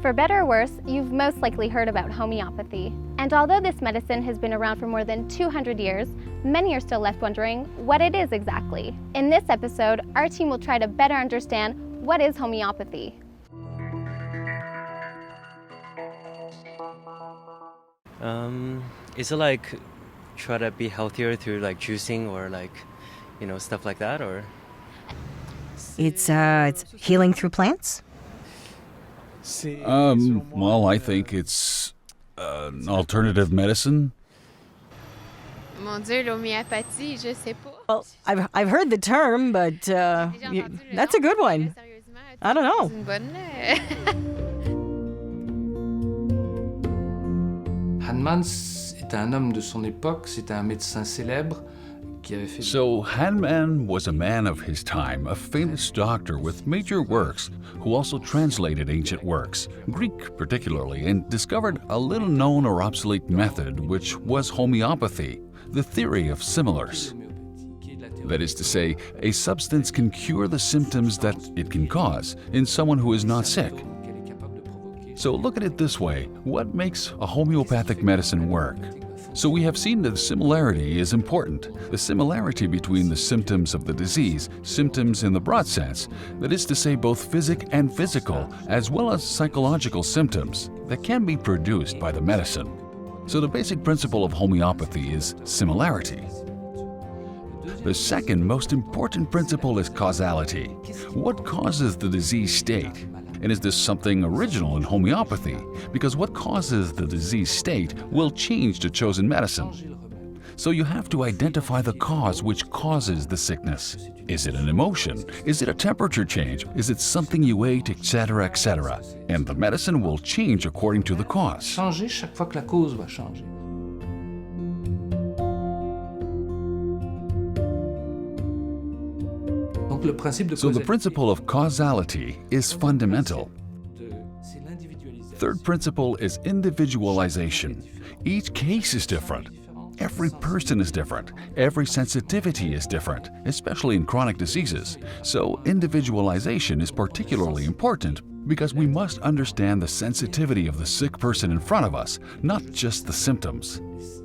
For better or worse, you've most likely heard about homeopathy. And although this medicine has been around for more than 200 years, many are still left wondering what it is exactly. In this episode, our team will try to better understand what is homeopathy. Is it like try to be healthier through like juicing or like, stuff like that, or? It's healing through plants? Well, I think it's an alternative medicine. Mon Dieu, l'homéopathie, je sais pas. Well, I've heard the term, but that's a good one. I don't know. C'est une bonne. Hahnemann était un homme de son époque, c'était un médecin célèbre qui avait fait... So Hahnemann was a man of his time, a famous doctor with major works, who also translated ancient works, Greek particularly, and discovered a little-known or obsolete method, which was homeopathy, the theory of similars. That is to say, a substance can cure the symptoms that it can cause in someone who is not sick. So look at it this way, what makes a homeopathic medicine work? So we have seen that the similarity is important. The similarity between the symptoms of the disease, symptoms in the broad sense, that is to say both physic and physical, as well as psychological symptoms that can be produced by the medicine. So the basic principle of homeopathy is similarity. The second most important principle is causality. What causes the disease state? And is this something original in homeopathy? Because what causes the disease state will change the chosen medicine. So you have to identify the cause which causes the sickness. Is it an emotion? Is it a temperature change? Is it something you ate, etc., etc.? And the medicine will change according to the cause. Changer chaque fois que la cause va changer. So the principle of causality is fundamental. Third principle is individualization. Each case is different. Every person is different. Every sensitivity is different, especially in chronic diseases. So individualization is particularly important because we must understand the sensitivity of the sick person in front of us, not just the symptoms.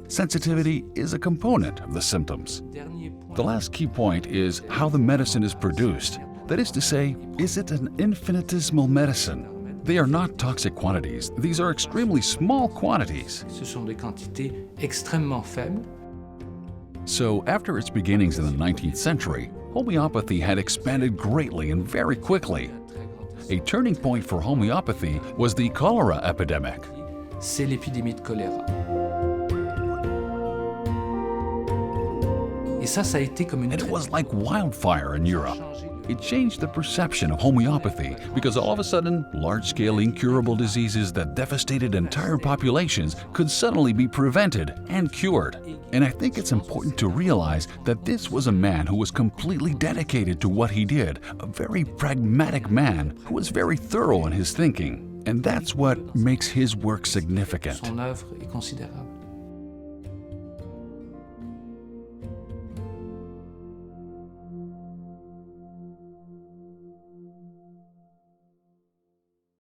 Sensitivity is a component of the symptoms. The last key point is how the medicine is produced. That is to say, is it an infinitesimal medicine? They are not toxic quantities. These are extremely small quantities. Ce sont des quantités extrêmement faibles. So, after its beginnings in the 19th century, homeopathy had expanded greatly and very quickly. A turning point for homeopathy was the cholera epidemic. C'est l'épidémie de choléra. Et ça a été comme une... And it was like wildfire in Europe. It changed the perception of homeopathy because all of a sudden, large-scale incurable diseases that devastated entire populations could suddenly be prevented and cured. And I think it's important to realize that this was a man who was completely dedicated to what he did, a very pragmatic man who was very thorough in his thinking. And that's what makes his work significant. Son œuvre est considérable.